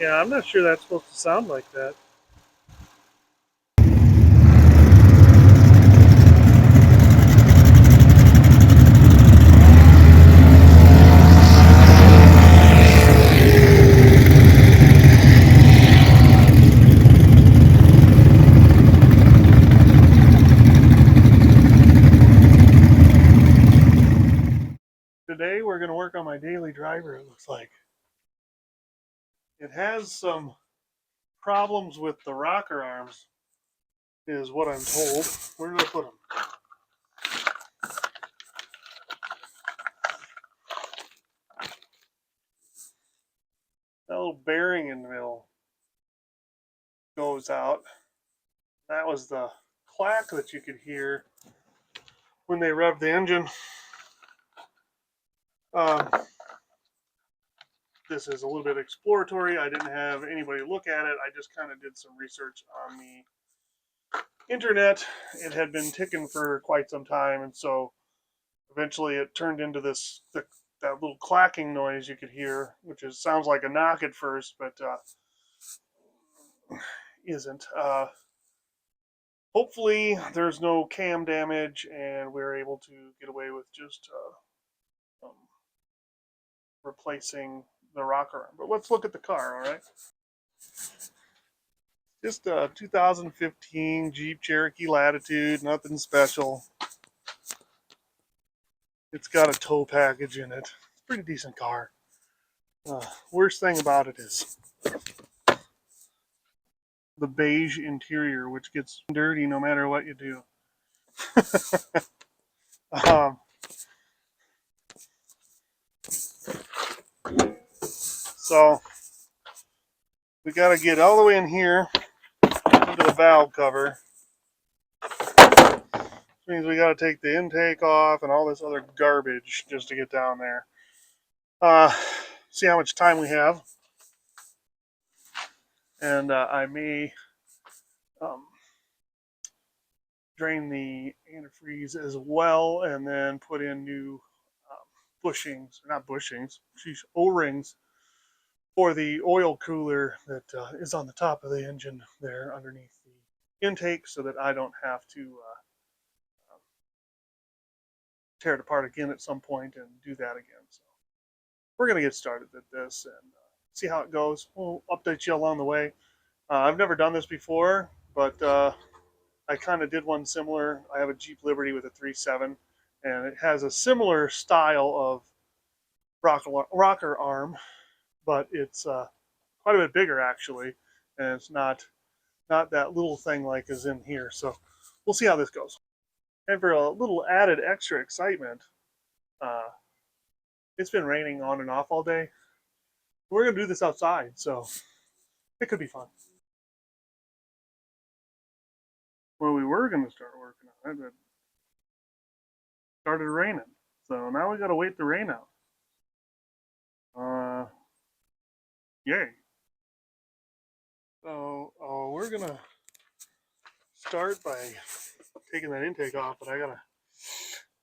Yeah, I'm not sure that's supposed to sound like that. Today we're going to work on my daily driver, it looks like. It has some problems with the rocker arms, is what I'm told. Where did I put them? That little bearing in the middle goes out. That was the clack that you could hear when they revved the engine. This is a little bit exploratory. I didn't have anybody look at it. I just kind of did some research on the internet. It had been ticking for quite some time, and so eventually it turned into that little clacking noise you could hear, which sounds like a knock at first, but isn't. Hopefully there's no cam damage and we're able to get away with just replacing the rocker arm. But let's look at the car, all right? Just a 2015 Jeep Cherokee Latitude, nothing special. It's got a tow package in it. It's a pretty decent car. Worst thing about it is the beige interior, which gets dirty no matter what you do. So we got to get all the way in here into the valve cover. Which means we got to take the intake off and all this other garbage just to get down there. See how much time we have. And I may drain the antifreeze as well and then put in new bushings, not bushings, O-rings for the oil cooler that is on the top of the engine there underneath the intake so that I don't have to tear it apart again at some point and do that again. So we're going to get started at this and see how it goes. We'll update you along the way. I've never done this before, but I kind of did one similar. I have a Jeep Liberty with a 3.7, and it has a similar style of rocker arm, but it's quite a bit bigger actually, and it's not that little thing like is in here. So we'll see how this goes. And for a little added extra excitement, it's been raining on and off all day. We're gonna do this outside, so it could be fun. Well, we were gonna start working on it, but it started raining, so now we gotta wait the rain out. Yay! So we're gonna start by taking that intake off, but I gotta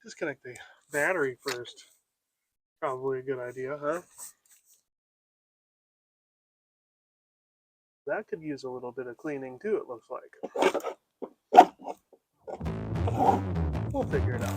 disconnect the battery first. Probably a good idea, huh? That could use a little bit of cleaning too, it looks like. We'll figure it out.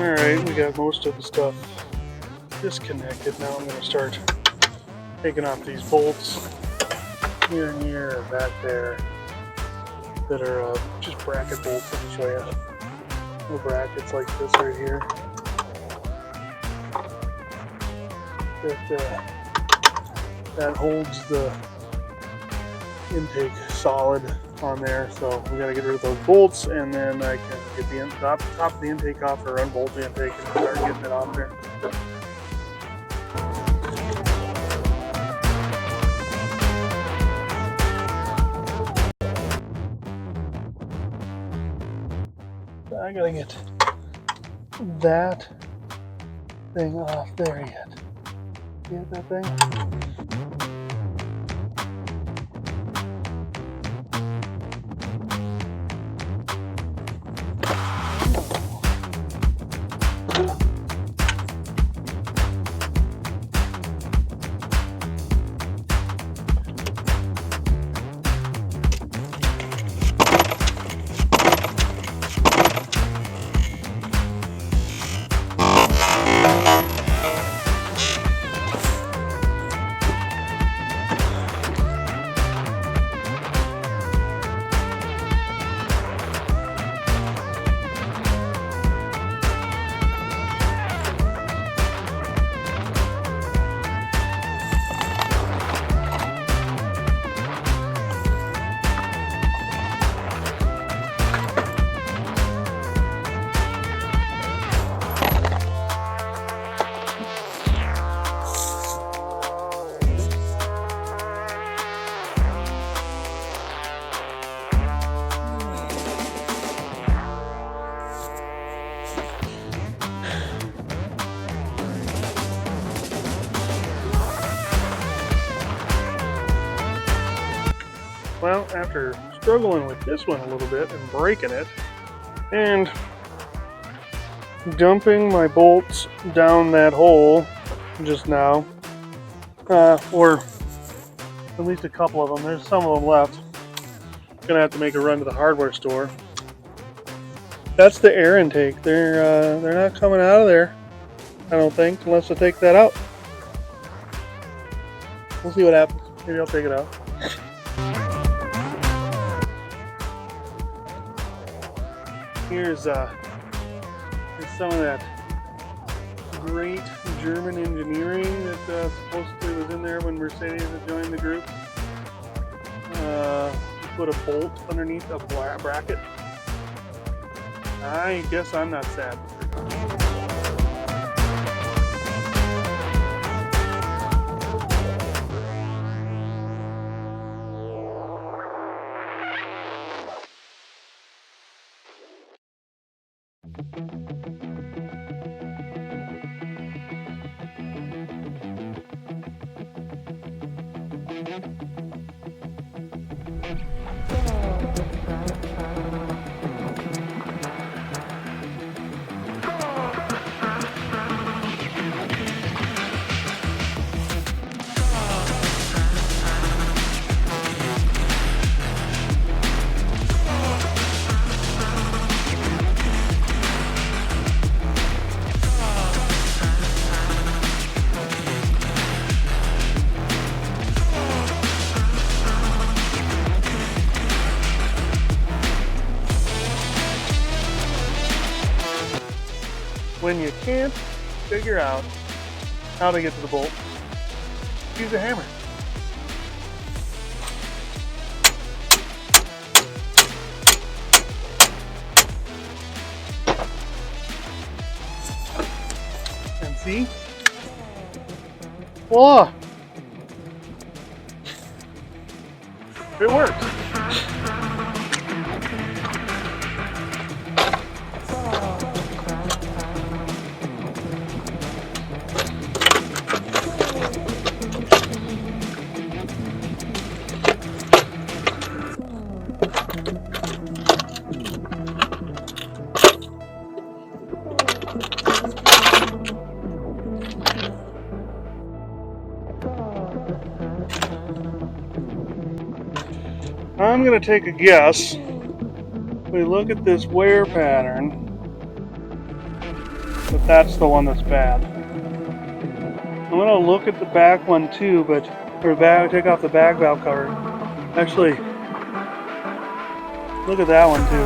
Alright, we got most of the stuff disconnected. Now I'm going to start taking off these bolts here and here and back there that are just bracket bolts. Let me show you. Little brackets like this right here. That holds the intake solid on there, so we got to get rid of those bolts, and then I can get the top of the intake off, or unbolt the intake and start getting it off there. I gotta get that thing off there yet. Get that thing? Well, after struggling with this one a little bit and breaking it, and dumping my bolts down that hole just now, or at least a couple of them, there's some of them left. Gonna have to make a run to the hardware store. That's the air intake. They're not coming out of there, I don't think, unless I take that out. We'll see what happens. Maybe I'll take it out. Here's some of that great German engineering that supposedly was in there when Mercedes had joined the group. Put a bolt underneath a bracket. I guess I'm not sad. When you can't figure out how to get to the bolt, use a hammer. And see? Voila! It works. I'm going to take a guess. We look at this wear pattern. but that's the one that's bad. I'm gonna look at the back one too, but take off the back valve cover. Actually, look at that one too.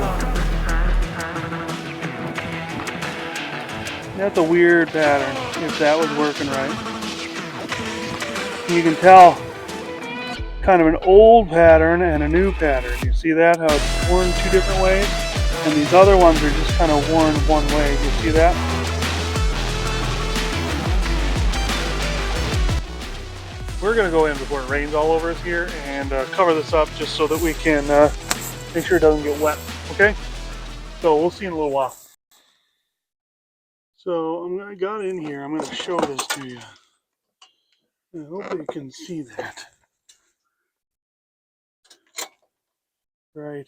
That's a weird pattern. If that was working right, you can tell kind of an old pattern and a new pattern. You see that how it's worn two different ways, and these other ones are just kind of worn one way. You see that? We're going to go in before it rains all over us here and cover this up just so that we can make sure it doesn't get wet. Okay? So we'll see in a little while. So I got in here. I'm going to show this to you. I hope you can see that. Right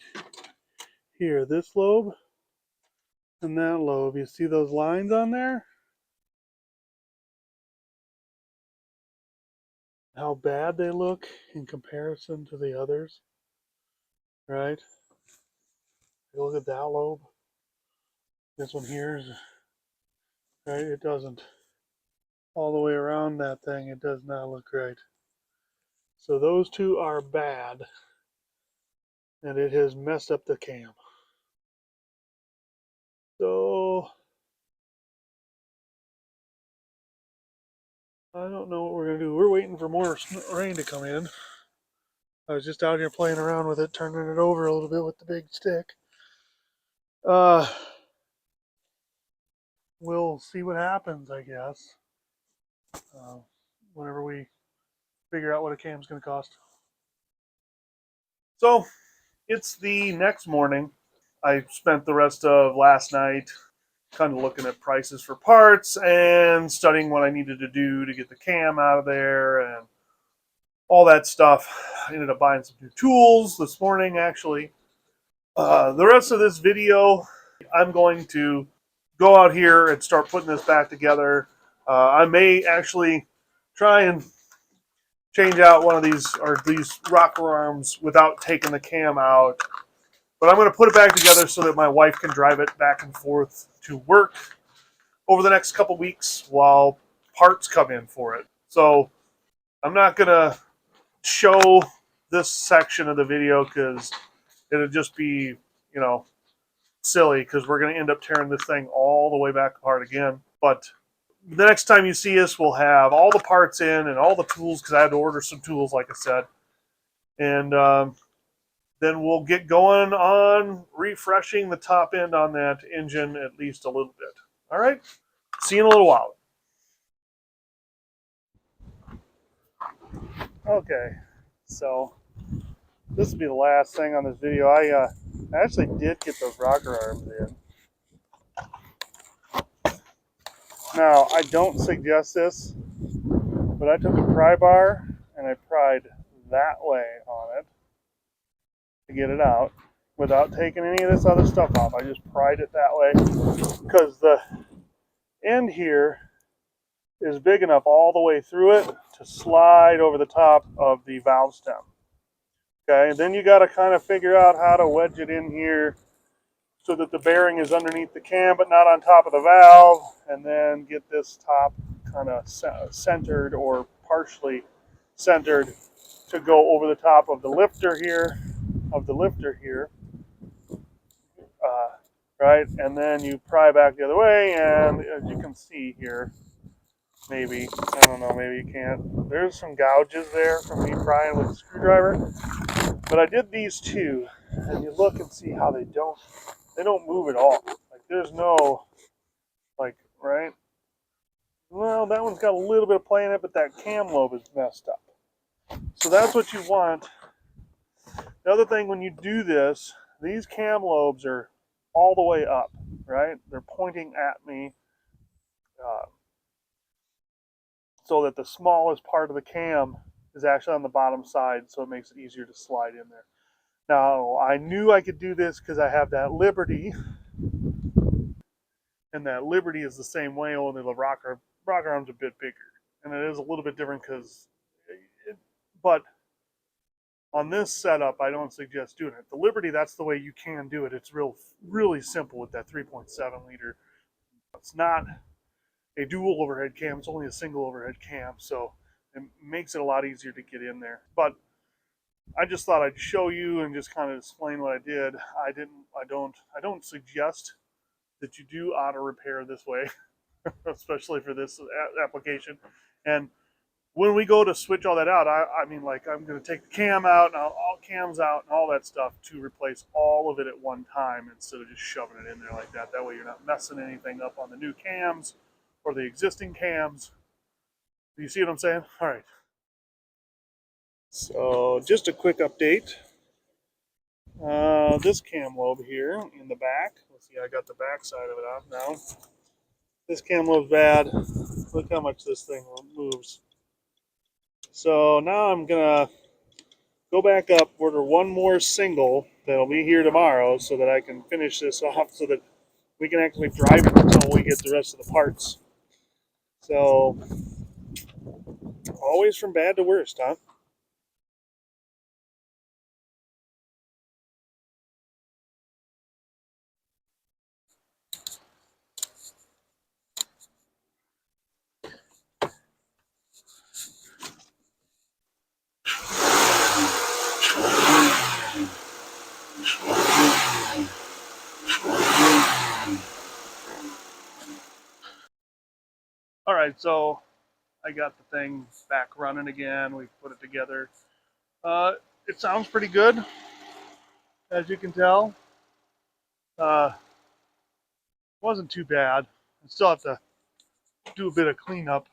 here, this lobe and that lobe. You see those lines on there? How bad they look in comparison to the others, right? Look at that lobe. This one here is, right? It doesn't, all the way around that thing, it does not look right. So those two are bad, and it has messed up the cam. So I don't know what we're gonna do. We're waiting for more rain to come in. I was just out here playing around with it, turning it over a little bit with the big stick. We'll see what happens, I guess. Whenever we figure out what a cam's gonna cost. So it's the next morning. I spent the rest of last night kind of looking at prices for parts and studying what I needed to do to get the cam out of there and all that stuff. I ended up buying some new tools this morning, actually. The rest of this video, I'm going to go out here and start putting this back together. I may actually try and change out one of these rocker arms without taking the cam out. But I'm going to put it back together so that my wife can drive it back and forth to work over the next couple weeks while parts come in for it. So I'm not going to show this section of the video because it'll just be, silly because we're going to end up tearing this thing all the way back apart again. But the next time you see us, we'll have all the parts in and all the tools because I had to order some tools, like I said. And then we'll get going on refreshing the top end on that engine at least a little bit. All right? See you in a little while. Okay, so this will be the last thing on this video. I actually did get those rocker arms in. Now, I don't suggest this, but I took a pry bar and I pried that way on it to get it out without taking any of this other stuff off. I just pried it that way because the end here is big enough all the way through it to slide over the top of the valve stem. Okay, and then you got to kind of figure out how to wedge it in here so that the bearing is underneath the cam but not on top of the valve, and then get this top kind of centered or partially centered to go over the top of the lifter here, right? And then you pry back the other way, and as you can see here, maybe, I don't know, maybe you can't. There's some gouges there from me prying with a screwdriver, but I did these two, and you look and see how they don't move at all. Like there's no, right? Well, that one's got a little bit of play in it, but that cam lobe is messed up. So that's what you want. The other thing, when you do this, these cam lobes are all the way up, right? They're pointing at me so that the smallest part of the cam is actually on the bottom side, so it makes it easier to slide in there. Now, I knew I could do this because I have that Liberty, and that Liberty is the same way, only the rocker arm's a bit bigger. And it is a little bit different but on this setup, I don't suggest doing it. The Liberty, that's the way you can do it. It's really simple with that 3.7 liter It's not a dual overhead cam, it's only a single overhead cam, so it makes it a lot easier to get in there. But I just thought I'd show you and just kind of explain what I did. I don't suggest that you do auto repair this way, especially for this application. And when we go to switch all that out, I mean, like, I'm going to take the cam out and all cams out and all that stuff to replace all of it at one time instead of just shoving it in there like that. That way you're not messing anything up on the new cams or the existing cams. Do you see what I'm saying? All right. So just a quick update. This cam lobe here in the back. Let's see, I got the back side of it off now. This cam lobe's bad. Look how much this thing moves. So now I'm gonna go back up, order one more single that'll be here tomorrow so that I can finish this off so that we can actually drive it until we get the rest of the parts. So, always from bad to worst, huh? All right, so I got the thing back running again. We've put it together. Uh, it sounds pretty good, as you can tell. Uh, wasn't too bad. I still have to do a bit of cleanup.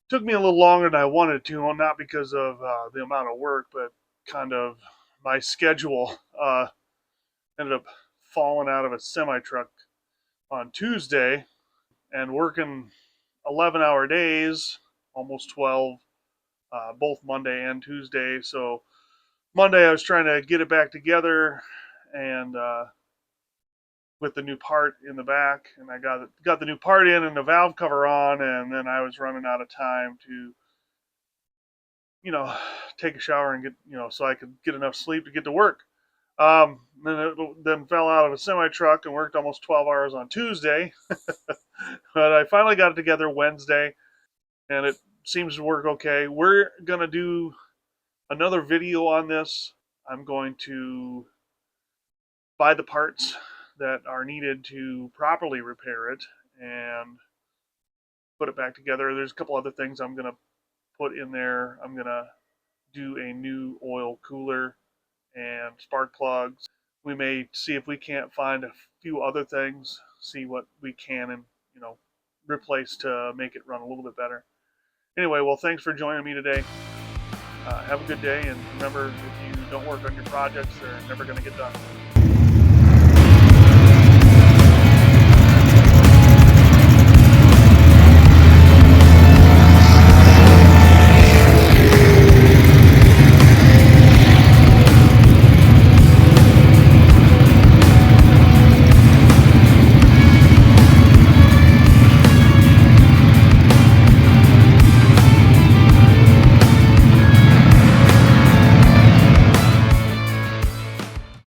Took me a little longer than I wanted to, well, not because of the amount of work, but kind of my schedule. Ended up falling out of a semi truck on Tuesday and working 11-hour days, almost 12, both Monday and Tuesday. So Monday I was trying to get it back together and with the new part in the back, and I got the new part in and the valve cover on, and then I was running out of time to take a shower and get so I could get enough sleep to get to work. Then fell out of a semi truck and worked almost 12 hours on Tuesday, but I finally got it together Wednesday, and it seems to work okay. We're gonna do another video on this. I'm going to buy the parts that are needed to properly repair it and put it back together. There's a couple other things I'm gonna put in there. I'm gonna do a new oil cooler and spark plugs. We may see if we can't find a few other things, see what we can and replace to make it run a little bit better. Anyway, well, thanks for joining me today. Have a good day, and remember, if you don't work on your projects, they're never going to get done.